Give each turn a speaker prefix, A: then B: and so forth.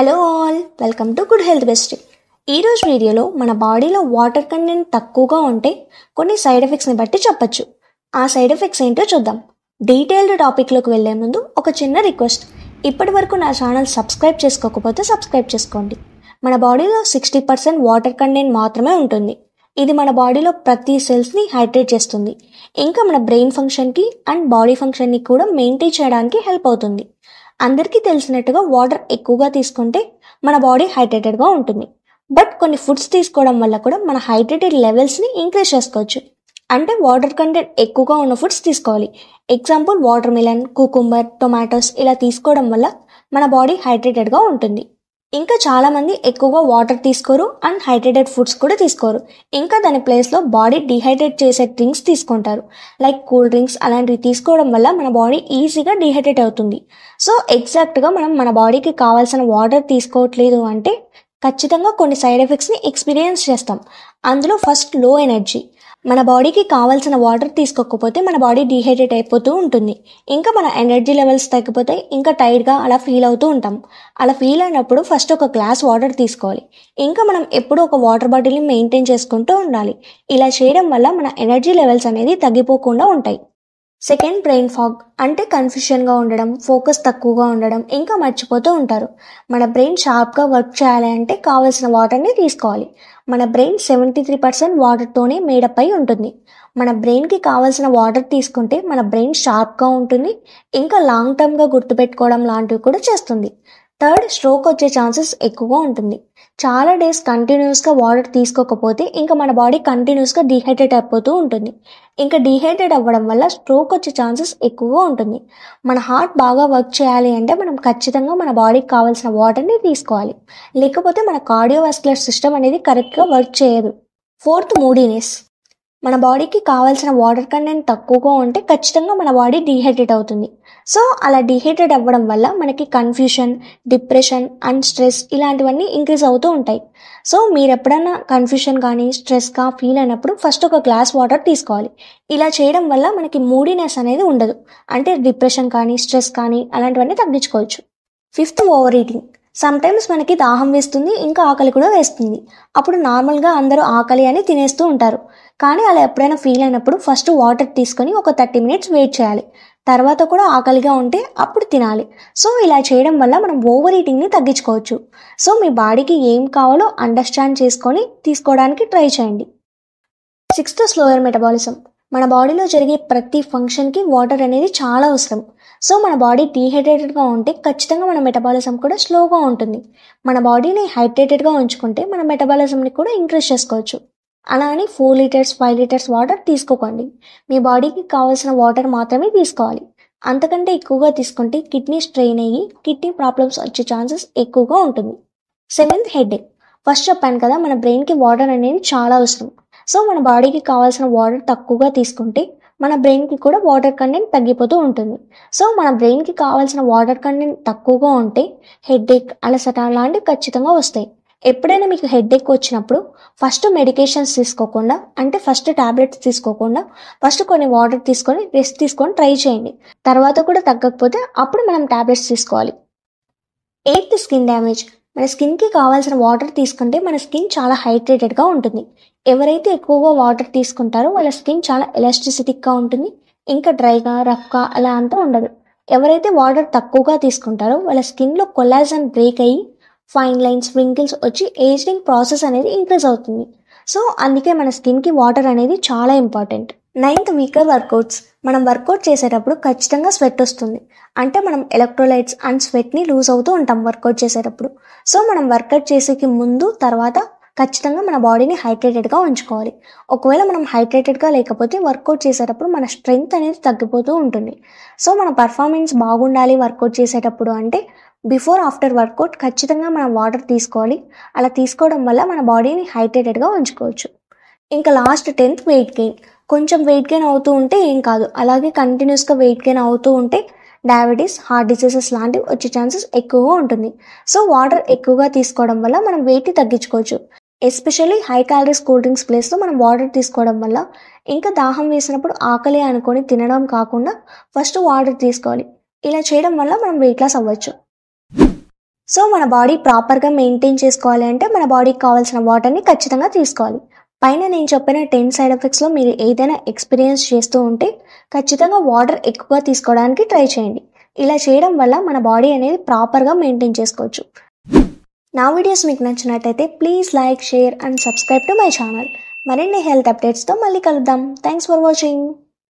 A: Hello all, welcome to good health best. ఈరోజు వీడియోలో మన బాడీలో వాటర్ కంటెంట్ తక్కువగా ఉంటే కొన్ని సైడ్ ఎఫెక్ట్స్ని బట్టి చెప్పచ్చు. ఆ సైడ్ ఎఫెక్ట్స్ ఏంటో చూద్దాం. డీటెయిల్డ్ టాపిక్లోకి వెళ్లే ముందు ఒక చిన్న రిక్వెస్ట్, ఇప్పటి వరకు నా ఛానల్ సబ్స్క్రైబ్ చేసుకోకపోతే సబ్స్క్రైబ్ చేసుకోండి. మన బాడీలో 60% వాటర్ కంటెంట్ మాత్రమే ఉంటుంది. ఇది మన బాడీలో ప్రతి సెల్స్ని హైడ్రేట్ చేస్తుంది. ఇంకా మన బ్రెయిన్ ఫంక్షన్కి అండ్ బాడీ ఫంక్షన్ని కూడా మెయింటైన్ చేయడానికి హెల్ప్ అవుతుంది. అందరికీ తెలిసినట్టుగా వాటర్ ఎక్కువగా తీసుకుంటే మన బాడీ హైడ్రేటెడ్గా ఉంటుంది. బట్ కొన్ని ఫుడ్స్ తీసుకోవడం వల్ల కూడా మన హైడ్రేటెడ్ లెవెల్స్ని ఇంక్రీజ్ చేసుకోవచ్చు. అంటే వాటర్ కంటెంట్ ఎక్కువగా ఉన్న ఫుడ్స్ తీసుకోవాలి. Example water melon, cucumber, tomatoes ఇలా తీసుకోవడం వల్ల మన బాడీ హైడ్రేటెడ్గా ఉంటుంది. ఇంకా చాలామంది ఎక్కువగా వాటర్ తీసుకోరు అండ్ హైడ్రేటెడ్ ఫుడ్స్ కూడా తీసుకోరు. ఇంకా దాని ప్లేస్లో బాడీ డిహైడ్రేట్ చేసే డ్రింక్స్ తీసుకుంటారు. లైక్ కూల్ డ్రింక్స్ అలాంటివి తీసుకోవడం వల్ల మన బాడీ ఈజీగా డిహైడ్రేట్ అవుతుంది. సో ఎగ్జాక్ట్గా మనం మన బాడీకి కావాల్సిన వాటర్ తీసుకోవట్లేదు అంటే ఖచ్చితంగా కొన్ని సైడ్ ఎఫెక్ట్స్ని ఎక్స్పీరియన్స్ చేస్తాం. అందులో ఫస్ట్ లో ఎనర్జీ. మన బాడీకి కావాల్సిన వాటర్ తీసుకోకపోతే మన బాడీ డిహైడ్రేట్ అయిపోతూ ఉంటుంది. ఇంకా మన ఎనర్జీ లెవెల్స్ తగ్గిపోతాయి. ఇంకా టైర్డ్గా అలా ఫీల్ అవుతూ ఉంటాం. అలా ఫీల్ అయినప్పుడు ఫస్ట్ ఒక గ్లాస్ వాటర్ తీసుకోవాలి. ఇంకా మనం ఎప్పుడూ ఒక వాటర్ బాటిల్ని మెయింటైన్ చేసుకుంటూ ఉండాలి. ఇలా చేయడం వల్ల మన ఎనర్జీ లెవెల్స్ అనేది తగ్గిపోకుండా ఉంటాయి. Second, brain fog. అంటే కన్ఫ్యూషన్గా ఉండడం, ఫోకస్ తక్కువగా ఉండడం, ఇంకా మర్చిపోతూ ఉంటారు. మన బ్రెయిన్ షార్ప్గా వర్క్ చేయాలి అంటే కావాల్సిన వాటర్ని తీసుకోవాలి. మన బ్రెయిన్ 73% వాటర్తోనే మేడప్ అయి ఉంటుంది. మన బ్రెయిన్కి కావాల్సిన వాటర్ తీసుకుంటే మన బ్రెయిన్ షార్ప్గా ఉంటుంది. ఇంకా లాంగ్ టర్మ్గా గుర్తుపెట్టుకోవడం లాంటివి కూడా చేస్తుంది. థర్డ్, స్ట్రోక్ వచ్చే ఛాన్సెస్ ఎక్కువగా ఉంటుంది. చాలా డేస్ కంటిన్యూస్గా వాటర్ తీసుకోకపోతే ఇంకా మన బాడీ కంటిన్యూస్గా డిహైడ్రేట్ అయిపోతూ ఉంటుంది. ఇంకా డిహైడ్రేట్ అవ్వడం వల్ల స్ట్రోక్ వచ్చే ఛాన్సెస్ ఎక్కువగా ఉంటుంది. మన హార్ట్ బాగా వర్క్ చేయాలి అంటే మనం ఖచ్చితంగా మన బాడీకి కావాల్సిన వాటర్ని తీసుకోవాలి. లేకపోతే మన కార్డియోవాస్కులర్ సిస్టమ్ అనేది కరెక్ట్గా వర్క్ చేయదు. ఫోర్త్, మూడీనెస్. మన బాడీకి కావాల్సిన వాటర్ కంటెంట్ తక్కువగా ఉంటే ఖచ్చితంగా మన బాడీ డిహైడ్రేట్ అవుతుంది. సో అలా డిహైడ్రేట్ అవ్వడం వల్ల మనకి కన్ఫ్యూషన్, డిప్రెషన్ అండ్ స్ట్రెస్ ఇలాంటివన్నీ ఇంక్రీజ్ అవుతూ ఉంటాయి. సో మీరు ఎప్పుడైనా కన్ఫ్యూషన్ కానీ స్ట్రెస్గా ఫీల్ అయినప్పుడు ఫస్ట్ ఒక గ్లాస్ వాటర్ తీసుకోవాలి. ఇలా చేయడం వల్ల మనకి మూడీనెస్ అనేది ఉండదు. అంటే డిప్రెషన్ కానీ స్ట్రెస్ కానీ అలాంటివన్నీ తగ్గించుకోవచ్చు. Fifth, over eating. సమ్టైమ్స్ మనకి దాహం వేస్తుంది, ఇంకా ఆకలి కూడా వేస్తుంది. అప్పుడు నార్మల్గా అందరూ ఆకలి అని తినేస్తూ ఉంటారు. కానీ అలా ఎప్పుడైనా ఫీల్ అయినప్పుడు ఫస్ట్ వాటర్ తీసుకొని ఒక 30 minutes వెయిట్ చేయాలి. తర్వాత కూడా ఆకలిగా ఉంటే అప్పుడు తినాలి. సో ఇలా చేయడం వల్ల మనం ఓవర్ ఈటింగ్ని తగ్గించుకోవచ్చు. సో మీ బాడీకి ఏం కావాలో అండర్స్టాండ్ చేసుకొని తీసుకోవడానికి ట్రై చేయండి. Sixth, slower metabolism. మన బాడీలో జరిగే ప్రతి ఫంక్షన్కి వాటర్ అనేది చాలా అవసరం. సో మన బాడీ డీహైడ్రేటెడ్గా ఉంటే ఖచ్చితంగా మన మెటబాలిజం కూడా స్లోగా ఉంటుంది. మన బాడీని హైడ్రేటెడ్గా ఉంచుకుంటే మన మెటబాలిజంని కూడా ఇంక్రీజ్ చేసుకోవచ్చు. అలా అని 4 liters 5 liters వాటర్ తీసుకోకండి. మీ బాడీకి కావాల్సిన వాటర్ మాత్రమే తీసుకోవాలి. అంతకంటే ఎక్కువగా తీసుకుంటే కిడ్నీ స్ట్రెయిన్ అయ్యి కిడ్నీ ప్రాబ్లమ్స్ వచ్చే ఛాన్సెస్ ఎక్కువగా ఉంటుంది. Seventh, headache. ఫస్ట్ చెప్పాను కదా, మన బ్రెయిన్కి వాటర్ అనేది చాలా అవసరం. సో మన బాడీకి కావాల్సిన వాటర్ తక్కువగా తీసుకుంటే మన బ్రెయిన్కి కూడా వాటర్ కంటెంట్ తగ్గిపోతూ ఉంటుంది. సో మన బ్రెయిన్కి కావాల్సిన వాటర్ కంటెంట్ తక్కువగా ఉంటే హెడేక్, అలసట లాంటివి ఖచ్చితంగా వస్తాయి. ఎప్పుడైనా మీకు హెడేక్ వచ్చినప్పుడు ఫస్ట్ మెడికేషన్స్ తీసుకోకుండా, అంటే ఫస్ట్ టాబ్లెట్స్ తీసుకోకుండా ఫస్ట్ కొన్ని వాటర్ తీసుకొని రెస్ట్ తీసుకొని ట్రై చేయండి. తర్వాత కూడా తగ్గకపోతే అప్పుడు మనం టాబ్లెట్స్ తీసుకోవాలి. Eighth, skin damage. మన స్కిన్కి కావాల్సిన వాటర్ తీసుకుంటే మన స్కిన్ చాలా హైడ్రేటెడ్గా ఉంటుంది. ఎవరైతే ఎక్కువగా వాటర్ తీసుకుంటారో వాళ్ళ స్కిన్ చాలా ఎలాస్టిసిటిక్గా ఉంటుంది. ఇంకా డ్రైగా, రఫ్గా అలా అంతా ఉండదు. ఎవరైతే వాటర్ తక్కువగా తీసుకుంటారో వాళ్ళ స్కిన్లో కొల్లాజన్ బ్రేక్ అయ్యి ఫైన్ లైన్స్, వ్రింకిల్స్ వచ్చి ఏజింగ్ ప్రాసెస్ అనేది ఇంక్రీజ్ అవుతుంది. సో అందుకే మన స్కిన్కి వాటర్ అనేది చాలా ఇంపార్టెంట్. Ninth, weaker workouts. మనం వర్కౌట్ చేసేటప్పుడు ఖచ్చితంగా స్వెట్ వస్తుంది. అంటే మనం ఎలక్ట్రోలైట్స్ అండ్ స్వెట్ని లూజ్ అవుతూ ఉంటాం వర్కౌట్ చేసేటప్పుడు. సో మనం వర్కౌట్ చేసేకి ముందు తర్వాత ఖచ్చితంగా మన బాడీని హైడ్రేటెడ్గా ఉంచుకోవాలి. ఒకవేళ మనం హైడ్రేటెడ్గా లేకపోతే వర్కౌట్ చేసేటప్పుడు మన స్ట్రెంగ్త్ అనేది తగ్గిపోతూ ఉంటుంది. సో మన పర్ఫార్మెన్స్ బాగుండాలి వర్కౌట్ చేసేటప్పుడు అంటే బిఫోర్ ఆఫ్టర్ వర్కౌట్ ఖచ్చితంగా మనం వాటర్ తీసుకోవాలి. అలా తీసుకోవడం వల్ల మన బాడీని హైడ్రేటెడ్గా ఉంచుకోవచ్చు. ఇంకా లాస్ట్ 10th, వెయిట్ గెయిన్. కొంచెం వెయిట్ గెయిన్ అవుతూ ఉంటే ఏం కాదు. అలాగే కంటిన్యూస్గా వెయిట్ గెయిన్ అవుతూ ఉంటే డయాబెటీస్, హార్ట్ డిసీజెస్ లాంటివి వచ్చే ఛాన్సెస్ ఎక్కువగా ఉంటుంది. సో వాటర్ ఎక్కువగా తీసుకోవడం వల్ల మనం వెయిట్ని తగ్గించుకోవచ్చు. Especially high calories cool drinks ప్లేస్లో మనం వాటర్ తీసుకోవడం వల్ల ఇంకా దాహం వేసినప్పుడు ఆకలి అనుకొని తినడం కాకుండా ఫస్ట్ వాటర్ తీసుకోవాలి. ఇలా చేయడం వల్ల మనం వెయిట్ లాస్ అవ్వచ్చు. సో మన బాడీ ప్రాపర్గా మెయింటైన్ చేసుకోవాలి అంటే మన బాడీకి కావాల్సిన వాటర్ని ఖచ్చితంగా తీసుకోవాలి. పైన నేను చెప్పిన 10 సైడ్ ఎఫెక్ట్స్లో మీరు ఏదైనా ఎక్స్పీరియన్స్ చేస్తూ ఉంటే ఖచ్చితంగా వాటర్ ఎక్కువగా తీసుకోవడానికి ట్రై చేయండి. ఇలా చేయడం వల్ల మన బాడీ అనేది ప్రాపర్గా మెయింటైన్ చేసుకోవచ్చు. నా వీడియోస్ మీకు నచ్చినట్టయితే please like, share and subscribe to my channel. మరిన్ని హెల్త్ అప్డేట్స్తో మళ్ళీ కలుద్దాం. Thanks for watching.